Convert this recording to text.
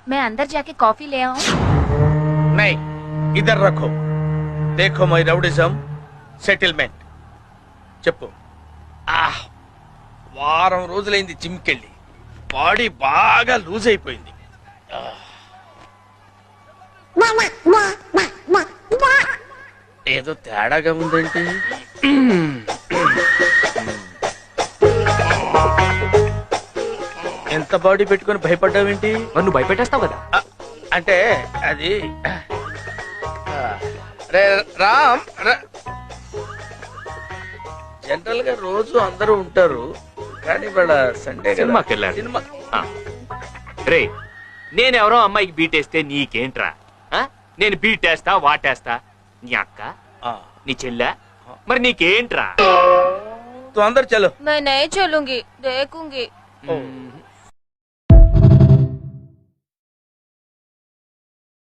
मैं अंदर जाके कॉफी ले आऊं? नहीं, इधर रखो. देखो మై రౌడిజం సెటిల్మెంట్. చెప్పు. వారం రోజులైంది జిమ్కెళ్ళి. బాడీ బాగా లూజ్ అయిపోయింది. ఏదో తేడాగా ఉందేంటి? ఎంత బాడీ పెట్టుకుని భయపడ్డావేంటి? నువ్వు భయపెట్టేస్తావు కదా. అంటే అది రామ్, జనరల్ గా రోజు అందరూ ఉంటారు కానీ వాళ్ళ సండే సినిమాకి వెళ్ళారు. సినిమా రే, నేనెవరో అమ్మాయికి బీటేస్తే నీకేంట్రా? నేను బీటేస్తా వాటేస్తా. నీ అక్క, నీ చెల్లె, మరి నీకేంట్రా? తు అందరు చలో. मैं नहीं चलूंगी, देखूंगी.